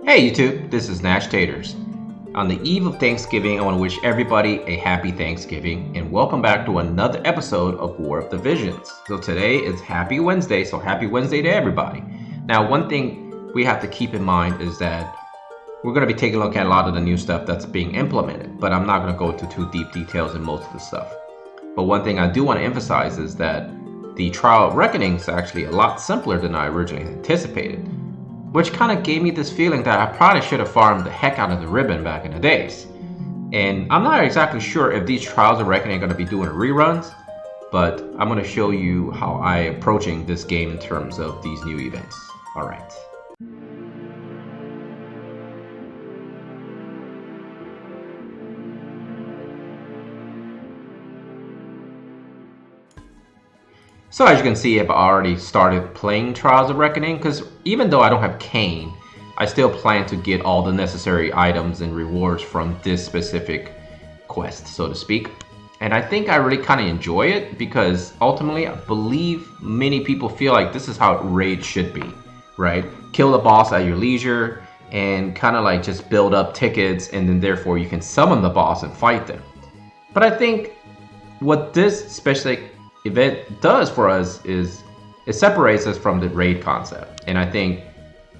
Hey YouTube, this is Nashtaters. On the eve of Thanksgiving, I want to wish everybody a happy Thanksgiving and welcome back to another episode of War of the Visions. So today is Happy Wednesday, so happy Wednesday to everybody. Now, one thing we have to keep in mind is that we're going to be taking a look at a lot of the new stuff that's being implemented, but I'm not going to go into too deep details in most of the stuff. But one thing I do want to emphasize is that the Trial of Reckoning is actually a lot simpler than I originally anticipated, which kind of gave me this feeling that I probably should have farmed the heck out of the ribbon back in the days. And I'm not exactly sure if these Trials of Reckoning are going to be doing reruns, but I'm going to show you how I'm approaching this game in terms of these new events. Alright. So as you can see, I've already started playing Trials of Reckoning, because even though I don't have Cain, I still plan to get all the necessary items and rewards from this specific quest, so to speak. And I think I really kind of enjoy it, because ultimately I believe many people feel like this is how raid should be, right? Kill the boss at your leisure and kind of like just build up tickets, and then therefore you can summon the boss and fight them. But I think what this specific event does for us is it separates us from the raid concept, and I think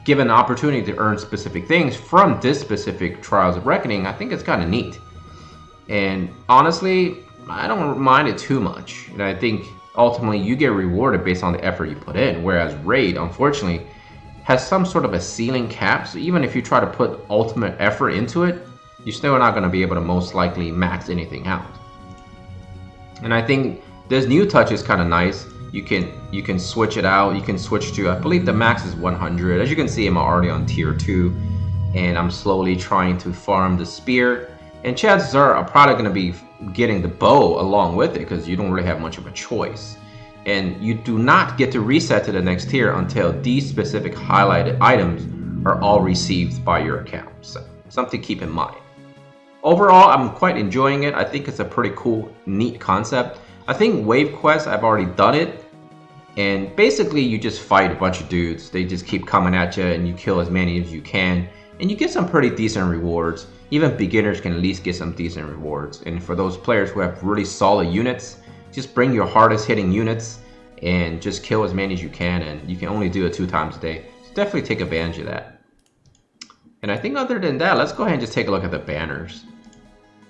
given the opportunity to earn specific things from this specific Trials of Reckoning, I think it's kind of neat. And honestly, I don't mind it too much, and I think ultimately you get rewarded based on the effort you put in, whereas raid unfortunately has some sort of a ceiling cap, so even if you try to put ultimate effort into it, you're still not going to be able to most likely max anything out. And I think this new touch is kind of nice. You can switch it out. You can switch to, I believe the max is 100. As you can see, I'm already on tier 2, and I'm slowly trying to farm the spear. And chances are I'm probably going to be getting the bow along with it, because you don't really have much of a choice. And you do not get to reset to the next tier until these specific highlighted items are all received by your account. So something to keep in mind. Overall, I'm quite enjoying it. I think it's a pretty cool, neat concept. I think Wave Quest, I've already done it, and basically you just fight a bunch of dudes. They just keep coming at you, and you kill as many as you can, and you get some pretty decent rewards. Even beginners can at least get some decent rewards. And for those players who have really solid units, just bring your hardest hitting units and just kill as many as you can, and you can only do it 2 times a day. So definitely take advantage of that. And I think other than that, let's go ahead and just take a look at the banners.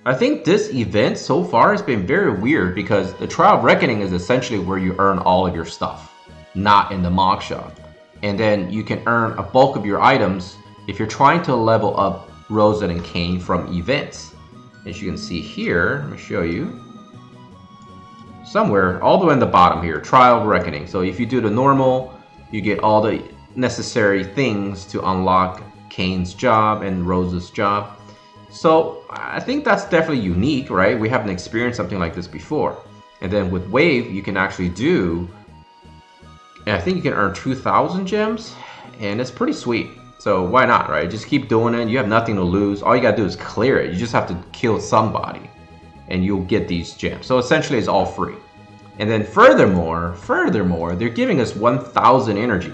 I think this event so far has been very weird, because the Trial of Reckoning is essentially where you earn all of your stuff, not in the mock shop. And then you can earn a bulk of your items if you're trying to level up Rosa and Cain from events. As you can see here, let me show you. Somewhere, all the way in the bottom here, Trial of Reckoning. So if you do the normal, you get all the necessary things to unlock Cain's job and Rosa's job. So I think that's definitely unique, right? We haven't experienced something like this before. And then with Wave, you can actually do, and I think you can earn 2,000 gems, and it's pretty sweet. So why not, right? Just keep doing it. You have nothing to lose. All you gotta do is clear it. You just have to kill somebody, and you'll get these gems. So essentially, it's all free. And then furthermore, they're giving us 1,000 energy.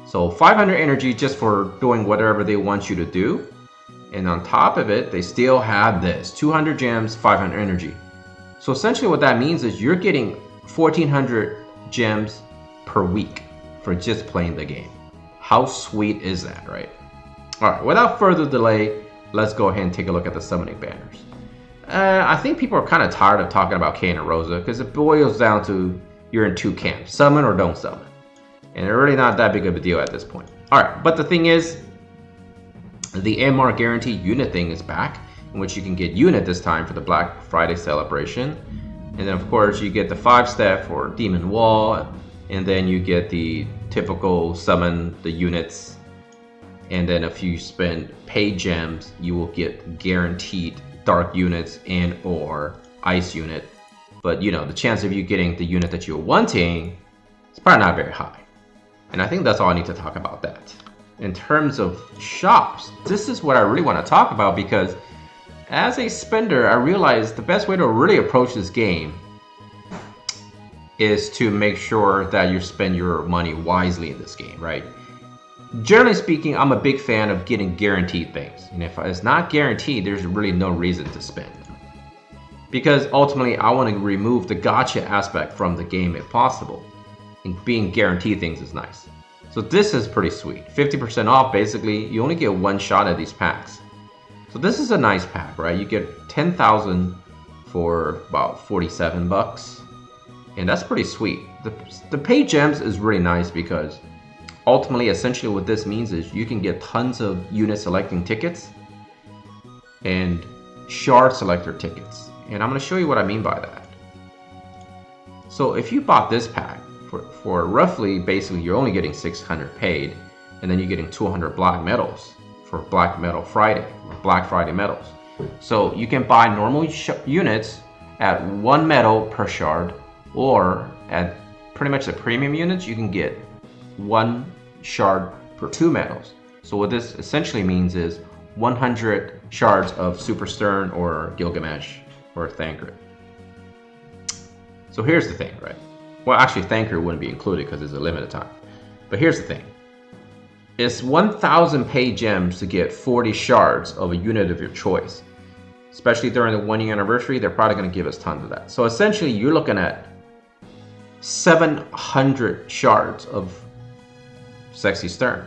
So 500 energy just for doing whatever they want you to do. And on top of it, they still have this 200 gems, 500 energy. So essentially what that means is you're getting 1,400 gems per week for just playing the game. How sweet is that, right? All right, without further delay, let's go ahead and take a look at the summoning banners. I think people are kind of tired of talking about Cain and Rosa, because it boils down to you're in 2 camps, summon or don't summon. And they're really not that big of a deal at this point. All right, but the thing is, the MR Guarantee unit thing is back, in which you can get unit this time for the Black Friday celebration. And then of course you get the 5-step for Demon Wall, and then you get the typical summon the units. And then if you spend paid gems, you will get guaranteed dark units and or ice unit. But you know, the chance of you getting the unit that you're wanting is probably not very high. And I think that's all I need to talk about that. In terms of shops, this is what I really want to talk about, because as a spender, I realized the best way to really approach this game is to make sure that you spend your money wisely in this game, right? generally speaking, I'm a big fan of getting guaranteed things. And if it's not guaranteed, there's really no reason to spend. Because ultimately, I want to remove the gotcha aspect from the game if possible. And being guaranteed things is nice. So this is pretty sweet. 50% off, basically, you only get one shot at these packs. So this is a nice pack, right? You get 10,000 for about 47 bucks. And that's pretty sweet. The paid gems is really nice because ultimately, essentially what this means is you can get tons of unit selecting tickets and shard selector tickets. And I'm going to show you what I mean by that. So if you bought this pack for roughly, basically you're only getting 600 paid, and then you're getting 200 black medals for Black Medal Friday or Black Friday medals. So you can buy normal units at 1 medal per shard, or at pretty much the premium units you can get 1 shard per 2 medals. So what this essentially means is 100 shards of Super Stern or Gilgamesh or Thancred. So here's the thing, right? Well, actually Thancred wouldn't be included because it's a limited time. But here's the thing. It's 1,000 paid gems to get 40 shards of a unit of your choice. Especially during the 1-year anniversary, they're probably going to give us tons of that. So essentially you're looking at 700 shards of Sexy Stern.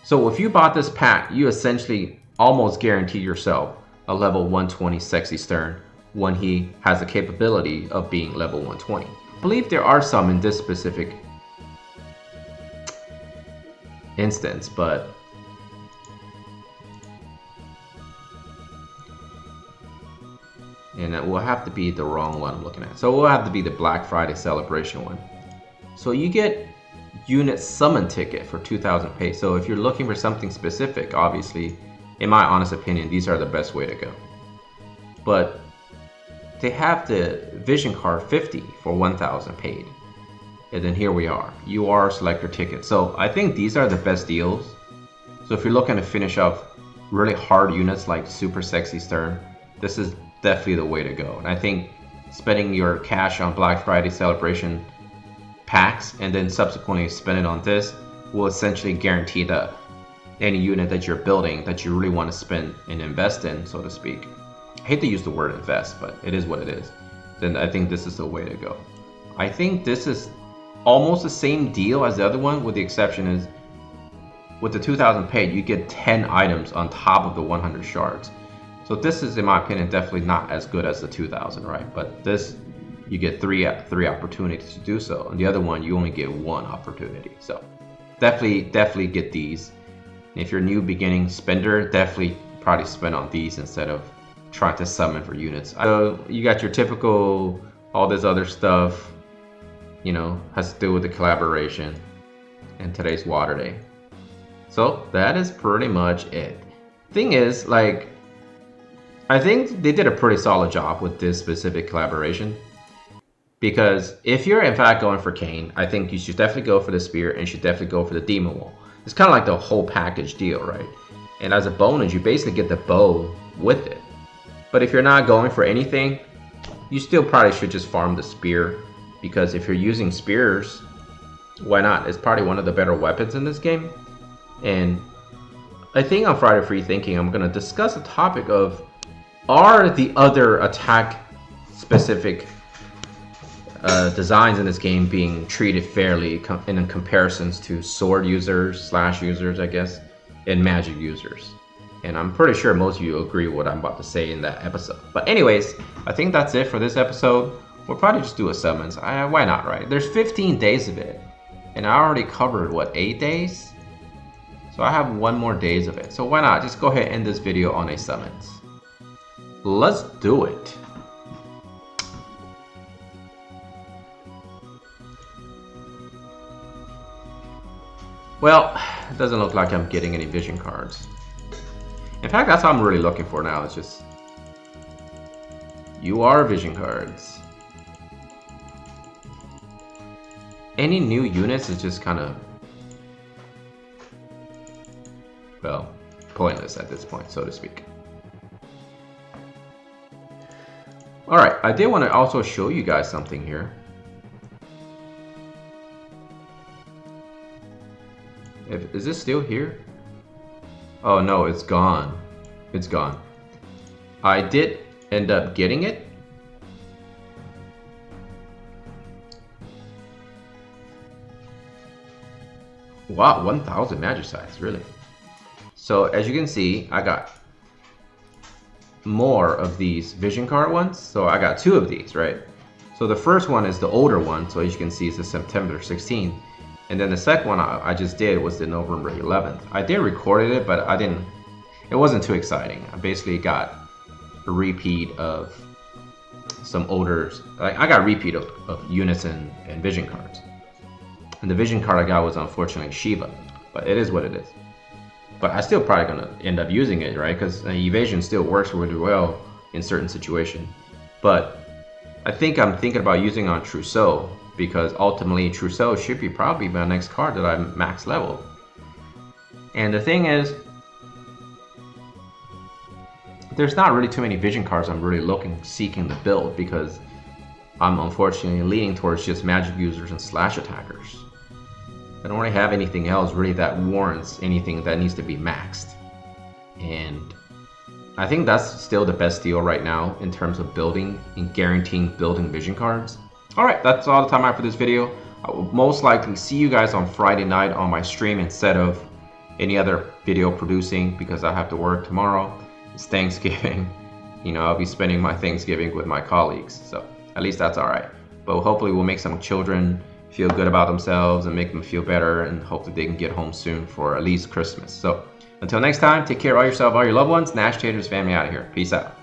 So if you bought this pack, you essentially almost guarantee yourself a level 120 Sexy Stern when he has the capability of being level 120. I believe there are some in this specific instance, but and it will have to be the wrong one I'm looking at. So it will have to be the Black Friday celebration one. So you get unit summon ticket for 2,000 pay. So if you're looking for something specific, obviously, in my honest opinion, these are the best way to go. But they have the vision card 50 for 1,000 paid. And then here we are, UR selector ticket. So I think these are the best deals. So if you're looking to finish off really hard units like Super Sexy Stern, this is definitely the way to go. And I think spending your cash on Black Friday celebration packs and then subsequently spend it on this will essentially guarantee that any unit that you're building that you really want to spend and invest in, so to speak. I hate to use the word invest, but it is what it is. Then I think this is the way to go. I think this is almost the same deal as the other one, with the exception is with the 2,000 paid, you get 10 items on top of the 100 shards. So this is, in my opinion, definitely not as good as the 2,000, right? But this, you get three opportunities to do so. And the other one, you only get 1 opportunity. So definitely get these. If you're a new beginning spender, definitely probably spend on these instead of trying to summon for units. So you got your typical, all this other stuff, you know, has to do with the collaboration and today's Water Day. So that is pretty much it. Thing is, like, I think they did a pretty solid job with this specific collaboration, because if you're in fact going for Kane, I think you should definitely go for the spear and you should definitely go for the demon wall. It's kind of like the whole package deal, right? And as a bonus, you basically get the bow with it. But if you're not going for anything, you still probably should just farm the spear, because if you're using spears, why not? It's probably one of the better weapons in this game. And I think on Friday Free Thinking, I'm going to discuss the topic of, are the other attack specific designs in this game being treated fairly in comparisons to sword users, slash users, I guess, and magic users. And I'm pretty sure most of you agree with what I'm about to say in that episode. But anyways, I think that's it for this episode. We'll probably just do a summons. Why not, right? There's 15 days of it. And I already covered, what, 8 days? So I have 1 more days of it. So why not just go ahead and end this video on a summons. Let's do it. Well, it doesn't look like I'm getting any vision cards. In fact, that's what I'm really looking for now. It's just UR vision cards. Any new units is just kind of, well, pointless at this point, so to speak. Alright, I did want to also show you guys something here. Is this still here? Oh no, it's gone. It's gone. I did end up getting it. Wow, 1,000 Magicites, really? So as you can see, I got more of these vision card ones. So I got 2 of these, right? So the first one is the older one. So as you can see, it's the September 16th. And then the second one I just did was the November 11th. I did record it, but it wasn't too exciting. I basically got a repeat of some older, I got a repeat of units and vision cards. And the vision card I got was unfortunately Shiva, but it is what it is. But I still probably gonna end up using it, right? Because evasion still works really well in certain situations. But I think I'm thinking about using on Trousseau, because ultimately Trousseau should be probably my next card that I'm max level. And the thing is, there's not really too many vision cards I'm really seeking to build, because I'm unfortunately leaning towards just magic users and slash attackers. I don't really have anything else really that warrants anything that needs to be maxed. And I think that's still the best deal right now in terms of building and guaranteeing building vision cards. Alright, that's all the time I have for this video. I will most likely see you guys on Friday night on my stream instead of any other video producing, because I have to work tomorrow. It's Thanksgiving. You know, I'll be spending my Thanksgiving with my colleagues, so at least that's alright. But hopefully we'll make some children feel good about themselves and make them feel better, and hopefully they can get home soon for at least Christmas. So until next time, take care of all yourself, all your loved ones. Nashtaters family out of here. Peace out.